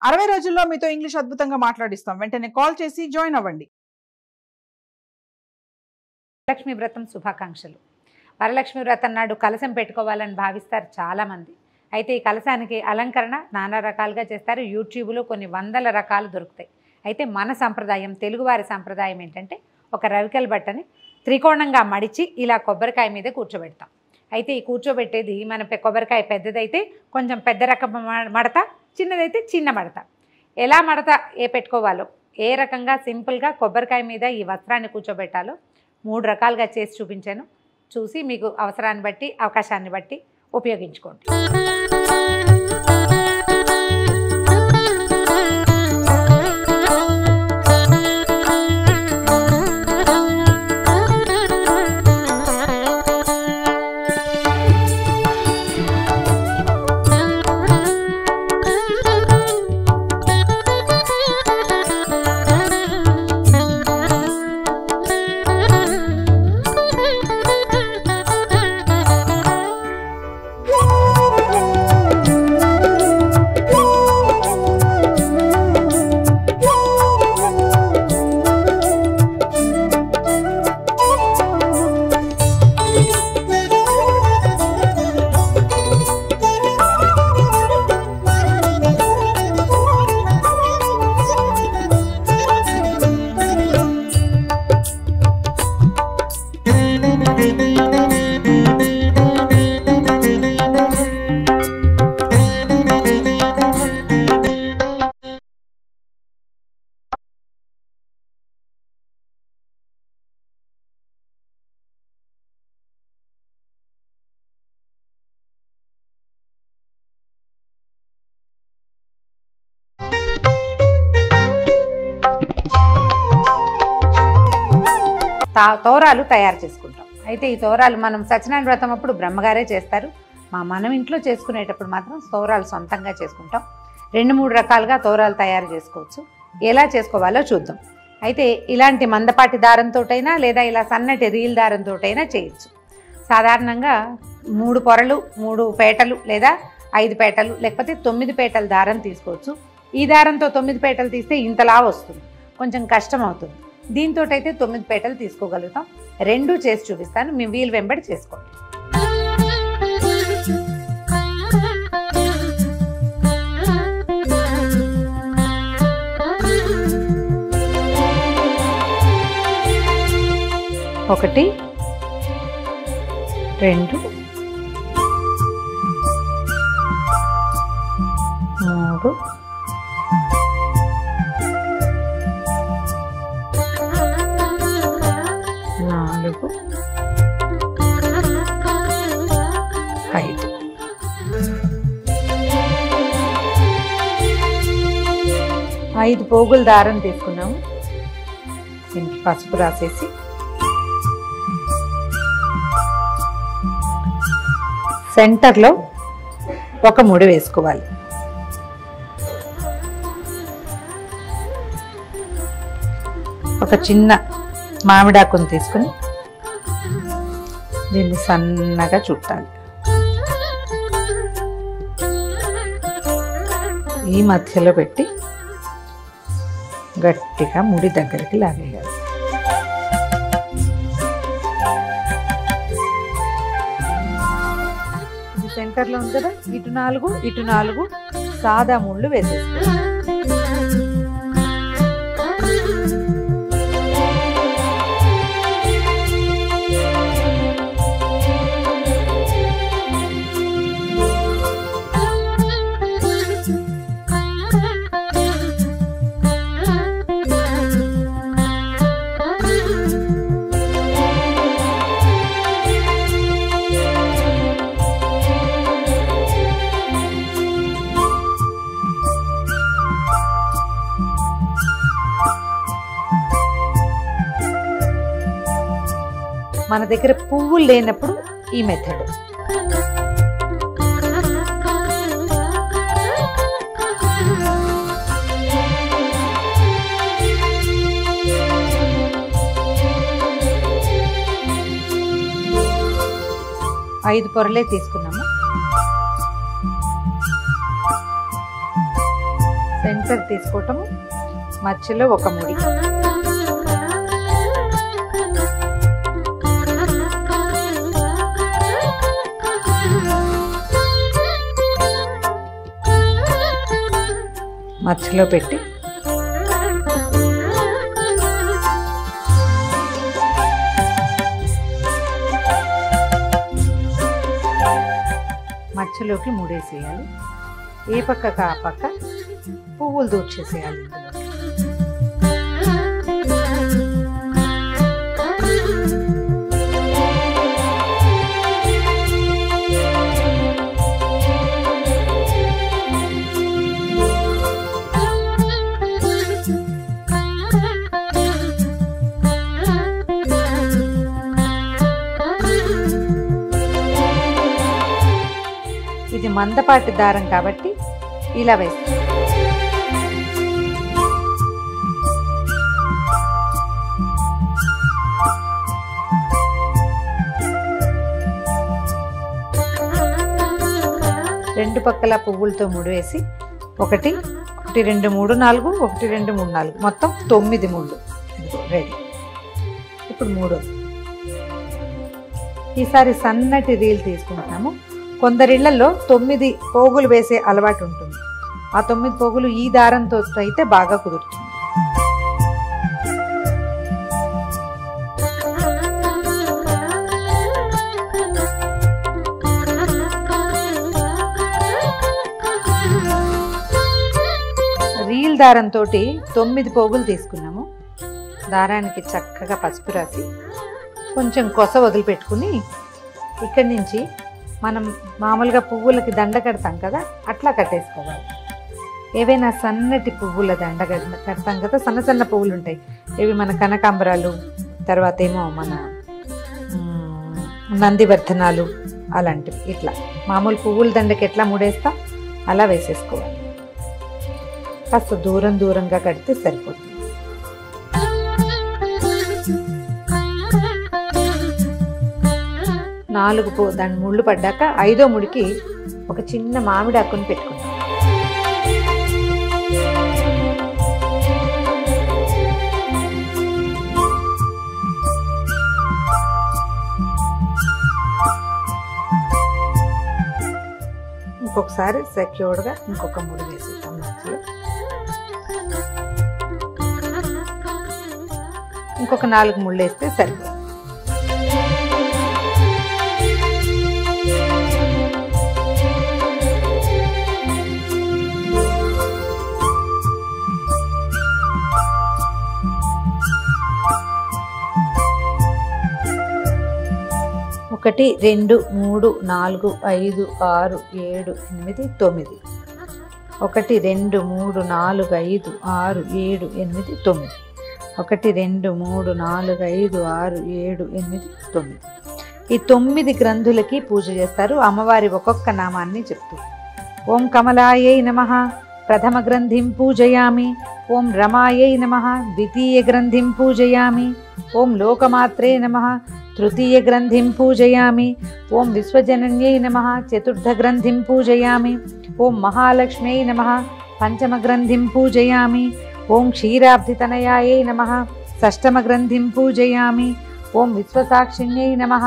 60 రోజుల్లో మీతో ఇంగ్లీష్ అద్భుతంగా మాట్లాడిస్తాం. వెంటనే కాల్ చేసి జాయిన్ అవ్వండి. వరలక్ష్మి వ్రతం శుభాకాంక్షలు. వరలక్ష్మి వ్రతం నాడు కలశం పెట్టుకోవాలని భావిస్తారు చాలామంది. అయితే ఈ కలశానికి అలంకరణ నానా రకాలుగా చేస్తారు. యూట్యూబ్లో కొన్ని వందల రకాలు దొరుకుతాయి. అయితే మన సంప్రదాయం, తెలుగువారి సంప్రదాయం ఏంటంటే ఒక రవికెల బట్టని త్రికోణంగా మడిచి ఇలా కొబ్బరికాయ మీద కూర్చోబెడతాం. అయితే ఈ కూర్చోబెట్టేది మన కొబ్బరికాయ పెద్దదైతే కొంచెం పెద్ద రకం మడత, చిన్నదైతే చిన్న మడత. ఎలా మడత పెట్టుకోవాలో, ఏ రకంగా సింపుల్గా కొబ్బరికాయ మీద ఈ వస్త్రాన్ని కూర్చోబెట్టాలో 3 రకాలుగా చేసి చూపించాను. చూసి మీకు అవసరాన్ని బట్టి, అవకాశాన్ని బట్టి ఉపయోగించుకోండి. తోరాలు తయారు చేసుకుంటాం. అయితే ఈ తోరాలు మనం సత్యనారాయణ వ్రతం అప్పుడు బ్రహ్మగారే చేస్తారు. మనం ఇంట్లో చేసుకునేటప్పుడు మాత్రం తోరాలు సొంతంగా చేసుకుంటాం. 2-3 రకాలుగా తోరాలు తయారు చేసుకోవచ్చు. ఎలా చేసుకోవాలో చూద్దాం. అయితే ఇలాంటి మందపాటి దారంతోటైనా లేదా ఇలా సన్నటి రీల్ దారంతోటైనా చేయొచ్చు. సాధారణంగా 3 పొరలు, 3 పేటలు లేదా 5 పేటలు లేకపోతే 9 పేటల దారం తీసుకోవచ్చు. ఈ దారంతో 9 పేటలు తీస్తే ఇంతలా వస్తుంది, కొంచెం కష్టం అవుతుంది. దీంతో అయితే 9 పేటలు తీసుకోగలుగుతాం. 2 చేసి చూపిస్తాను, మీ వీలు వెంబడి చేసుకోండి. ఒకటి, 2, 3, 4, 5. ఐదు పోగుల దారం తీసుకున్నాము. దీనికి పసుపు రాసేసి సెంటర్లో ఒక ముడి వేసుకోవాలి. ఒక చిన్న మామిడాకుని తీసుకుని దీన్ని సన్నగా చుట్టాలి. ఈ మధ్యలో పెట్టి గట్టిగా ముడి దగ్గరికి లాగేయాలి. ఇది సెంటర్లో ఉంది కదా, ఇటు 4 సాదా ముళ్ళు వేసేస్తాం. మన దగ్గర పువ్వులు లేనప్పుడు ఈ మెథడ్. ఐదు పొరలే తీసుకున్నాము. సెంటర్ తీసుకోవటము, మధ్యలో ఒక ముడి. మధ్యలో పెట్టి మధ్యలోకి ముడేసేయాలి. ఏ పక్కకు ఆ పక్క పువ్వులు దూర్చేసేయాలి. ఇది మందపాటి దారం కాబట్టి ఇలా వేస్తాం. రెండు పక్కల పువ్వులతో ముడివేసి 1 2 3 4 1 2 3 4 మొత్తం 9 ముళ్ళు రెడీ. ఇప్పుడు మూడోది. ఈసారి సన్నటి రీల్ తీసుకుంటాము. కొందరిళ్లలో 9 పోగులు వేసే అలవాటు ఉంటుంది. ఆ 9 పోగులు ఈ దారంతో అయితే బాగా కుదురుతుంది. రీల్ దారంతో 9 పోగులు తీసుకున్నాము. దారానికి చక్కగా పసుపు రాసి కొంచెం కొస వదిలిపెట్టుకుని ఇక్కడి నుంచి మనం మామూలుగా పువ్వులకి దండ కడతాం కదా, అట్లా కట్టేసుకోవాలి. ఏవైనా సన్నటి పువ్వుల దండ కడతాం కదా, సన్న సన్న పువ్వులు ఉంటాయి. ఇవి మన కనకాంబరాలు, తర్వాత ఏమో మన నందివర్ధనాలు అలాంటివి. ఇట్లా మామూలు పువ్వుల దండకి ఎట్లా ముడేస్తాం అలా వేసేసుకోవాలి. కాస్త దూరంగా కడితే సరిపోతుంది. దాని ముళ్ళు పడ్డాక 5వ ముడికి ఒక చిన్న మామిడి ఆకుని పెట్టుకుంటాం. ఇంకొకసారి సెక్యూర్డ్గా ఇంకొక ముడి వేసేద్దాం. మధ్యలో ఇంకొక 4 ముళ్ళు వేస్తే సరిపోతుంది. ఒకటి 2 3 4 5 6 7 8 9 1 2 3 4 5 6 7 8 9 1 2 3 4 5 6 7 8 9. ఈ 9 గ్రంథులకి పూజ చేస్తారు. అమ్మవారి ఒక్కొక్క నామాన్ని చెప్తూ ఓం కమలాయై నమః ప్రథమ గ్రంథిం పూజయామి, ఓం రమాయై నమః ద్వితీయ గ్రంథిం పూజయామి, ఓం లోకమాత్రే నమః తృతీయ గ్రంథిం పూజయామి, ఓం విశ్వజనన్యై నమః చతుర్థ గ్రంథిం పూజయామి, ఓం మహాలక్ష్మ్యై నమః పంచమ గ్రంథిం పూజయామి, ఓం క్షీరాబ్ధితనయాయై నమః షష్టమ గ్రంథిం పూజయామి, ఓం విశ్వసాక్షిణ్యై నమః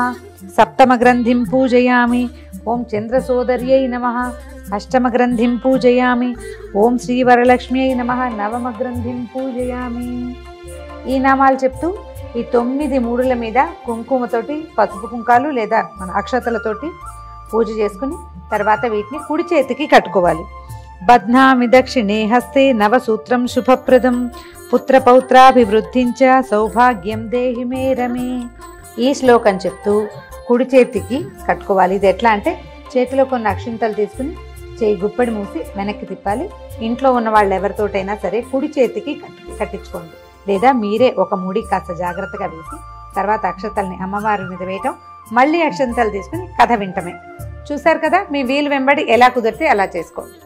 సప్తమ గ్రంథిం పూజయామి, ఓం చంద్రసోదర్యై నమః అష్టమ గ్రంథిం పూజయామి, ఓం శ్రీవరలక్ష్మ్యై నమః నవమ గ్రంథిం పూజయామి. ఈ నామాలు చెప్తూ ఈ 9 మూడుల మీద కుంకుమతోటి, పసుపు కుంకాలు లేదా మన అక్షతలతోటి పూజ చేసుకుని తర్వాత వీటిని కుడి చేతికి కట్టుకోవాలి. బధ్నామి దక్షిణే హస్తే నవసూత్రం శుభప్రదం పుత్రపౌత్రాభివృద్ధించ సౌభాగ్యం దేహి మే రమే. ఈ శ్లోకం చెప్తూ కుడి చేతికి కట్టుకోవాలి. ఇది ఎట్లా అంటే చేతిలో కొన్ని అక్షింతలు తీసుకుని చేయి గుప్పడి మూసి వెనక్కి తిప్పాలి. ఇంట్లో ఉన్న వాళ్ళు ఎవరితోటైనా సరే కుడి చేతికి కట్టించుకోండి, లేదా మీరే ఒక ముడి కాస్త జాగ్రత్తగా వేసి తర్వాత అక్షతల్ని అమ్మవారి మీద వేయటం, మళ్ళీ అక్షంతలు తీసుకుని కథ వింటమే. చూశారు కదా, మీ వీలు వెంబడి ఎలా కుదిరితే అలా చేసుకోండి.